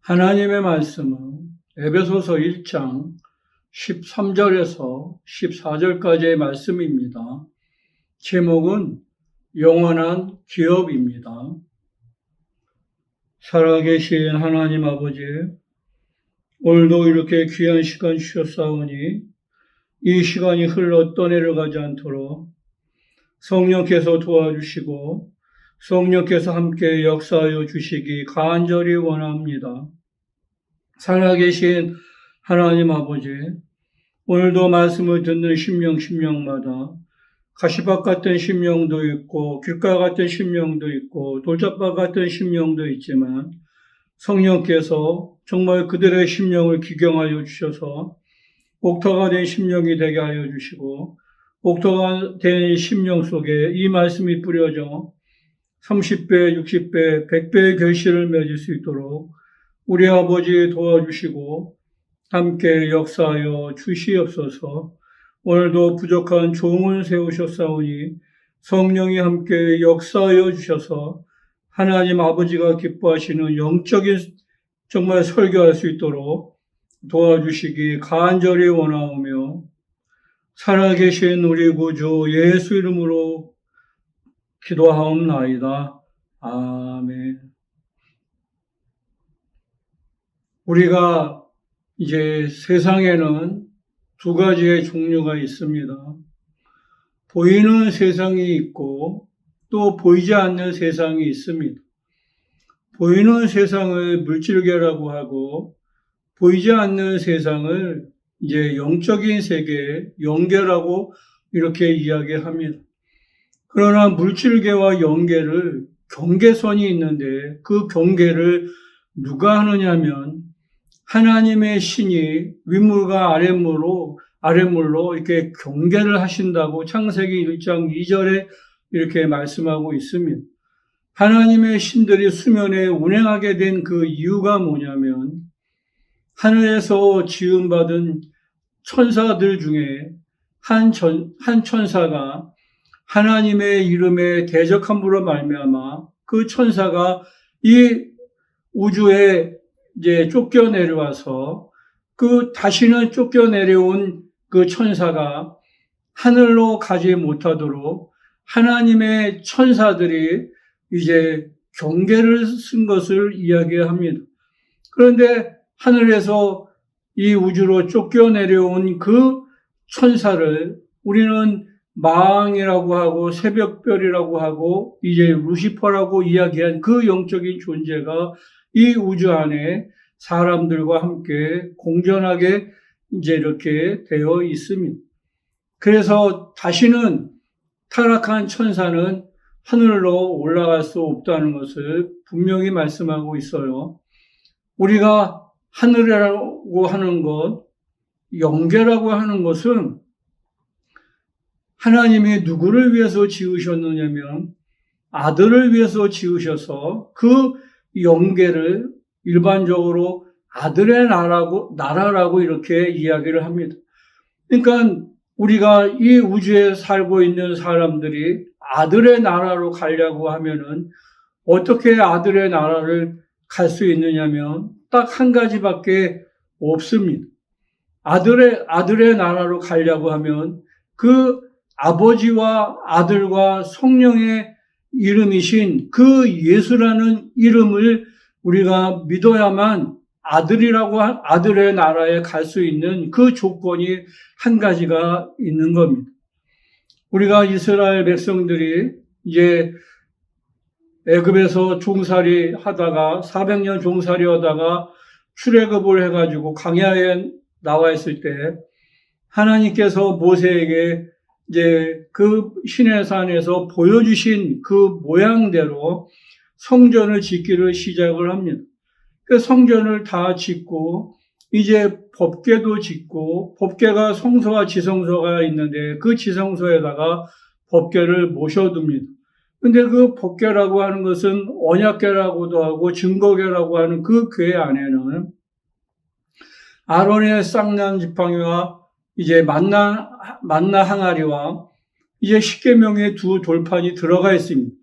하나님의 말씀은 에베소서 1장 13절에서 14절까지의 말씀입니다. 제목은 영원한 기업입니다. 살아계신 하나님 아버지, 오늘도 이렇게 귀한 시간 주셨사오니 이 시간이 흘러 떠내려가지 않도록 성령께서 도와주시고 성령께서 함께 역사하여 주시기 간절히 원합니다. 살아계신 하나님 아버지, 오늘도 말씀을 듣는 심령마다 가시밭 같은 심령도 있고 길가 같은 심령도 있고 돌짝밭 같은 심령도 있지만 성령께서 정말 그들의 심령을 기경하여 주셔서 옥토가 된 심령이 되게 하여 주시고 옥토가 된 심령 속에 이 말씀이 뿌려져 30배, 60배, 100배의 결실을 맺을 수 있도록 우리 아버지 도와주시고 함께 역사하여 주시옵소서. 오늘도 부족한 종을 세우셨사오니 성령이 함께 역사하여 주셔서 하나님 아버지가 기뻐하시는 영적인 정말 설교할 수 있도록 도와주시기 간절히 원하오며 살아계신 우리 구주 예수 이름으로 기도하옵나이다. 아멘. 우리가 이제 세상에는 두 가지의 종류가 있습니다. 보이는 세상이 있고 또 보이지 않는 세상이 있습니다. 보이는 세상을 물질계라고 하고 보이지 않는 세상을 이제 영적인 세계, 영계라고 이렇게 이야기합니다. 그러나 물질계와 영계를 경계선이 있는데 그 경계를 누가 하느냐면 하나님의 신이 윗물과 아랫물로 이렇게 경계를 하신다고 창세기 1장 2절에 이렇게 말씀하고 있습니다. 하나님의 신들이 수면에 운행하게 된 그 이유가 뭐냐면 하늘에서 지음받은 천사들 중에 한 천사가 하나님의 이름에 대적함으로 말미암아 그 천사가 이 우주에 이제 쫓겨내려와서 그 다시는 쫓겨내려온 그 천사가 하늘로 가지 못하도록 하나님의 천사들이 이제 경계를 쓴 것을 이야기합니다. 그런데 하늘에서 이 우주로 쫓겨내려온 그 천사를 우리는 마왕이라고 하고 새벽별이라고 하고 이제 루시퍼라고 이야기한 그 영적인 존재가 이 우주 안에 사람들과 함께 공존하게 이제 이렇게 되어 있습니다. 그래서 다시는 타락한 천사는 하늘로 올라갈 수 없다는 것을 분명히 말씀하고 있어요. 우리가 하늘이라고 하는 것, 영계라고 하는 것은 하나님이 누구를 위해서 지으셨느냐면 아들을 위해서 지으셔서 그 영계를 일반적으로 아들의 나라라고 이렇게 이야기를 합니다. 그러니까 우리가 이 우주에 살고 있는 사람들이 아들의 나라로 가려고 하면은 어떻게 아들의 나라를 갈 수 있느냐면 딱 한 가지밖에 없습니다. 아들의 나라로 가려고 하면 그 아버지와 아들과 성령의 이름이신 그 예수라는 이름을 우리가 믿어야만 아들의 나라에 갈 수 있는 그 조건이 한 가지가 있는 겁니다. 우리가 이스라엘 백성들이 이제 애굽에서 종살이 하다가 400년 종살이 하다가 출애굽을 해가지고 광야에 나와 있을 때 하나님께서 모세에게 이제 그 시내산에서 보여주신 그 모양대로 성전을 짓기를 시작을 합니다. 그 성전을 다 짓고 이제 법궤도 짓고 법궤가 성소와 지성소가 있는데 그 지성소에다가 법궤를 모셔둡니다. 근데 그 법궤라고 하는 것은 언약궤라고도 하고 증거궤라고 하는 그 궤 안에는 아론의 쌍난 지팡이와 이제 만나 항아리와 이제 십계명의 두 돌판이 들어가 있습니다.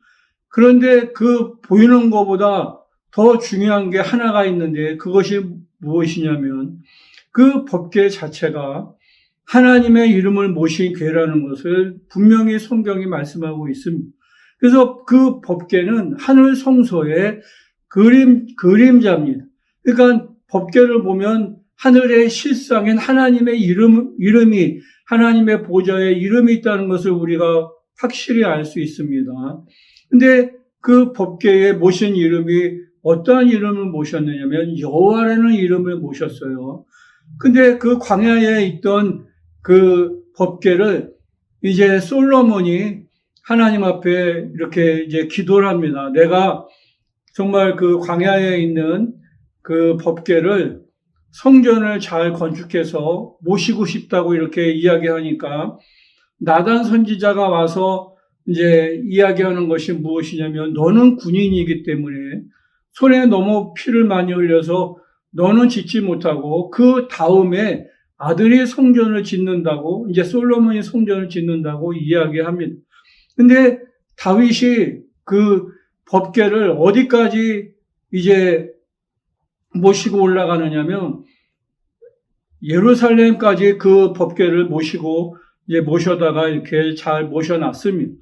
그런데 그 보이는 것보다 더 중요한 게 하나가 있는데 그것이 무엇이냐면 그 법궤 자체가 하나님의 이름을 모신 궤라는 것을 분명히 성경이 말씀하고 있습니다. 그래서 그 법궤는 하늘 성소의 그림자입니다. 그러니까 법궤를 보면 하늘의 실상인 하나님의 이름이 하나님의 보좌에 이름이 있다는 것을 우리가 확실히 알 수 있습니다. 근데 그 법궤에 모신 이름이 어떠한 이름을 모셨느냐면 여호와라는 이름을 모셨어요. 근데 그 광야에 있던 그 법궤를 이제 솔로몬이 하나님 앞에 이렇게 이제 기도를 합니다. 내가 정말 그 광야에 있는 그 법궤를 성전을 잘 건축해서 모시고 싶다고 이렇게 이야기하니까 나단 선지자가 와서 이제 이야기하는 것이 무엇이냐면 너는 군인이기 때문에 손에 너무 피를 많이 흘려서 너는 짓지 못하고 그 다음에 아들이 성전을 짓는다고 이제 솔로몬이 성전을 짓는다고 이야기합니다. 근데 다윗이 그 법궤를 어디까지 이제 모시고 올라가느냐면 예루살렘까지 그 법궤를 모시고 이제 모셔다가 이렇게 잘 모셔놨습니다.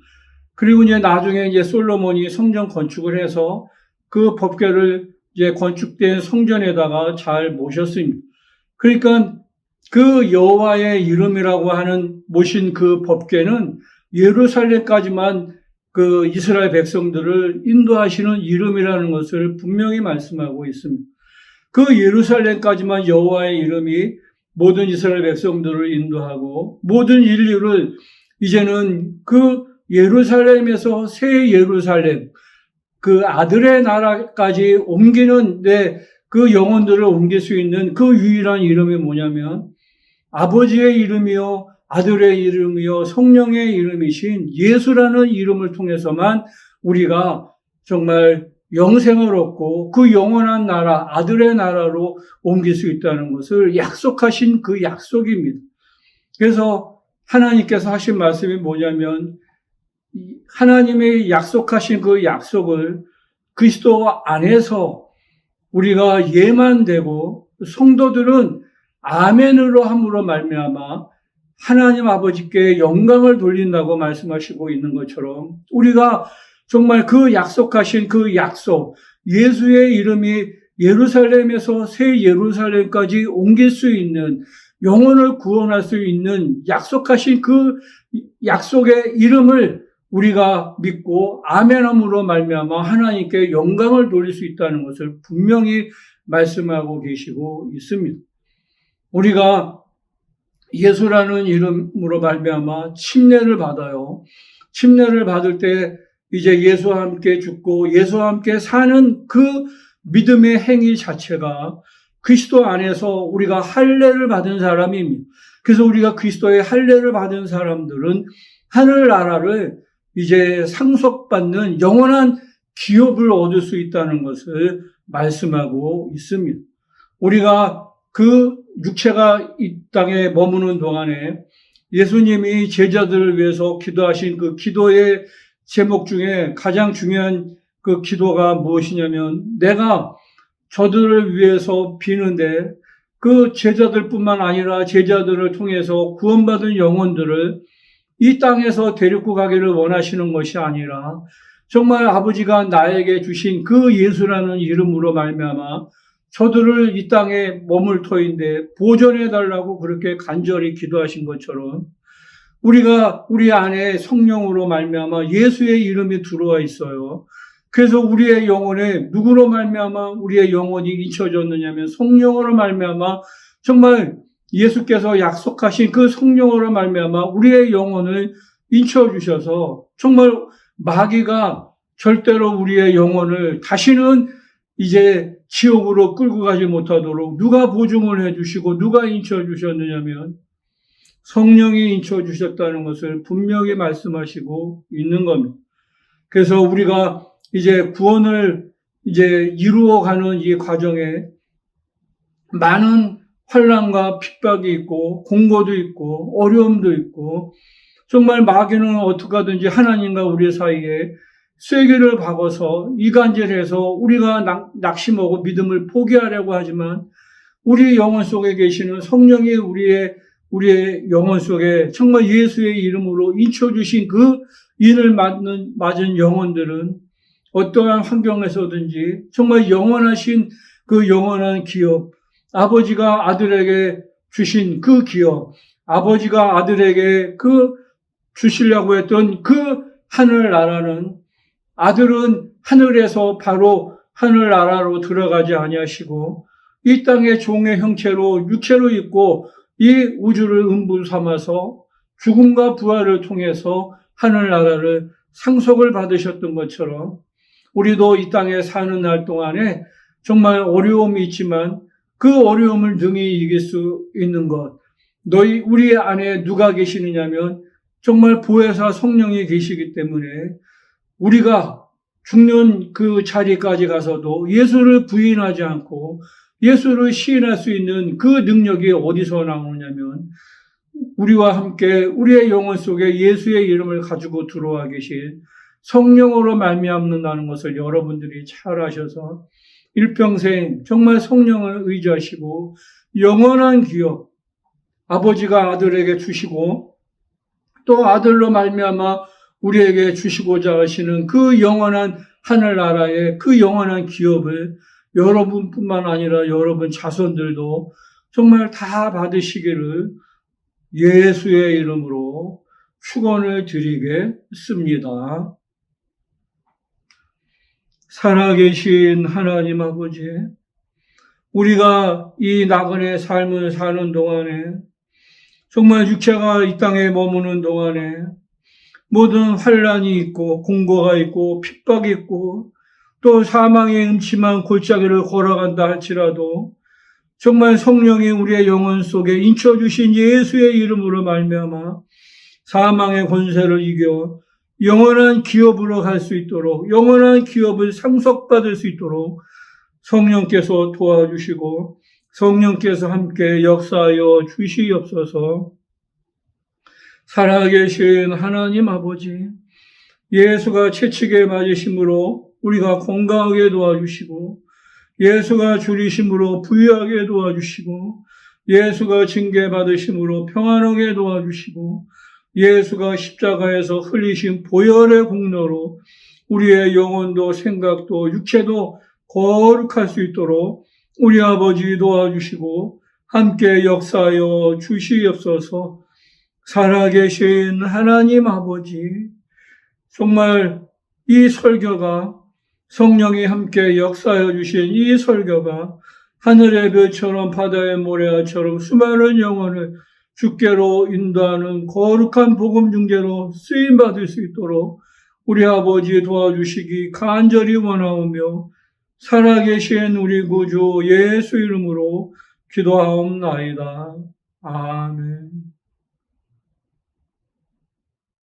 그리고 이제 나중에 이제 솔로몬이 성전 건축을 해서 그 법궤를 이제 건축된 성전에다가 잘 모셨습니다. 그러니까 그 여호와의 이름이라고 하는 모신 그 법궤는 예루살렘까지만 그 이스라엘 백성들을 인도하시는 이름이라는 것을 분명히 말씀하고 있습니다. 그 예루살렘까지만 여호와의 이름이 모든 이스라엘 백성들을 인도하고 모든 인류를 이제는 그 예루살렘에서 새 예루살렘, 그 아들의 나라까지 옮기는 그 영혼들을 옮길 수 있는 그 유일한 이름이 뭐냐면 아버지의 이름이요, 아들의 이름이요, 성령의 이름이신 예수라는 이름을 통해서만 우리가 정말 영생을 얻고 그 영원한 나라, 아들의 나라로 옮길 수 있다는 것을 약속하신 그 약속입니다. 그래서 하나님께서 하신 말씀이 뭐냐면 하나님의 약속하신 그 약속을 그리스도 안에서 우리가 예만 되고 성도들은 아멘으로 함으로 말미암아 하나님 아버지께 영광을 돌린다고 말씀하시고 있는 것처럼 우리가 정말 그 약속하신 그 약속, 예수의 이름이 예루살렘에서 새 예루살렘까지 옮길 수 있는, 영혼을 구원할 수 있는 약속하신 그 약속의 이름을 우리가 믿고 아멘함으로 말미암아 하나님께 영광을 돌릴 수 있다는 것을 분명히 말씀하고 계시고 있습니다. 우리가 예수라는 이름으로 말미암아 침례를 받아요. 침례를 받을 때 이제 예수와 함께 죽고 예수와 함께 사는 그 믿음의 행위 자체가 그리스도 안에서 우리가 할례를 받은 사람입니다. 그래서 우리가 그리스도의 할례를 받은 사람들은 하늘나라를 이제 상속받는 영원한 기업을 얻을 수 있다는 것을 말씀하고 있습니다. 우리가 그 육체가 이 땅에 머무는 동안에 예수님이 제자들을 위해서 기도하신 그 기도의 제목 중에 가장 중요한 그 기도가 무엇이냐면 내가 저들을 위해서 비는데 그 제자들뿐만 아니라 제자들을 통해서 구원받은 영혼들을 이 땅에서 데리고 가기를 원하시는 것이 아니라 정말 아버지가 나에게 주신 그 예수라는 이름으로 말미암아 저들을 이 땅에 머물터인데 보존해 달라고 그렇게 간절히 기도하신 것처럼 우리가 우리 안에 성령으로 말미암아 예수의 이름이 들어와 있어요. 그래서 우리의 영혼에 누구로 말미암아 우리의 영혼이 잊혀졌느냐면 성령으로 말미암아 정말 예수께서 약속하신 그 성령으로 말미암아 우리의 영혼을 인쳐주셔서 정말 마귀가 절대로 우리의 영혼을 다시는 이제 지옥으로 끌고 가지 못하도록 누가 보증을 해주시고 누가 인쳐주셨느냐면 성령이 인쳐주셨다는 것을 분명히 말씀하시고 있는 겁니다. 그래서 우리가 이제 구원을 이제 이루어가는 이 과정에 많은 환난과 핍박이 있고 공고도 있고 어려움도 있고 정말 마귀는 어떻게 하든지 하나님과 우리 사이에 쐐기를 박아서 이간질해서 우리가 낙심하고 믿음을 포기하려고 하지만 우리 영혼 속에 계시는 성령이 우리의 영혼 속에 정말 예수의 이름으로 인쳐주신 그 인을 맞은 영혼들은 어떠한 환경에서든지 정말 영원하신 그 영원한 기업, 아버지가 아들에게 주신 그 기업, 아버지가 아들에게 주시려고 했던 그 하늘나라는 아들은 하늘에서 바로 하늘나라로 들어가지 아니하시고 이 땅의 종의 형체로 육체로 있고 이 우주를 음부 삼아서 죽음과 부활을 통해서 하늘나라를 상속을 받으셨던 것처럼 우리도 이 땅에 사는 날 동안에 정말 어려움이 있지만 그 어려움을 능히 이길 수 있는 것. 우리 안에 누가 계시느냐면 정말 보혜사 성령이 계시기 때문에 우리가 죽는 그 자리까지 가서도 예수를 부인하지 않고 예수를 시인할 수 있는 그 능력이 어디서 나오냐면 우리와 함께 우리의 영혼 속에 예수의 이름을 가지고 들어와 계신 성령으로 말미암는다는 것을 여러분들이 잘 아셔서 일평생 정말 성령을 의지하시고 영원한 기업 아버지가 아들에게 주시고 또 아들로 말미암아 우리에게 주시고자 하시는 그 영원한 하늘나라의 그 영원한 기업을 여러분뿐만 아니라 여러분 자손들도 정말 다 받으시기를 예수의 이름으로 축원을 드리겠습니다. 살아계신 하나님 아버지, 우리가 이 나그네 삶을 사는 동안에 정말 육체가 이 땅에 머무는 동안에 모든 환란이 있고 공고가 있고 핍박이 있고 또 사망의 음침한 골짜기를 걸어간다 할지라도 정말 성령이 우리의 영혼 속에 인쳐주신 예수의 이름으로 말미암아 사망의 권세를 이겨 영원한 기업으로 갈 수 있도록 영원한 기업을 상속받을 수 있도록 성령께서 도와주시고 성령께서 함께 역사하여 주시옵소서. 살아계신 하나님 아버지, 예수가 채찍에 맞으심으로 우리가 건강하게 도와주시고 예수가 줄이심으로 부유하게 도와주시고 예수가 징계받으심으로 평안하게 도와주시고 예수가 십자가에서 흘리신 보혈의 공로로 우리의 영혼도 생각도 육체도 거룩할 수 있도록 우리 아버지 도와주시고 함께 역사하여 주시옵소서. 살아계신 하나님 아버지, 정말 이 설교가 성령이 함께 역사하여 주신 이 설교가 하늘의 별처럼 바다의 모래알처럼 수많은 영혼을 주께로 인도하는 거룩한 복음 중재로 쓰임받을 수 있도록 우리 아버지 도와주시기 간절히 원하오며 살아계신 우리 구주 예수 이름으로 기도하옵나이다. 아멘.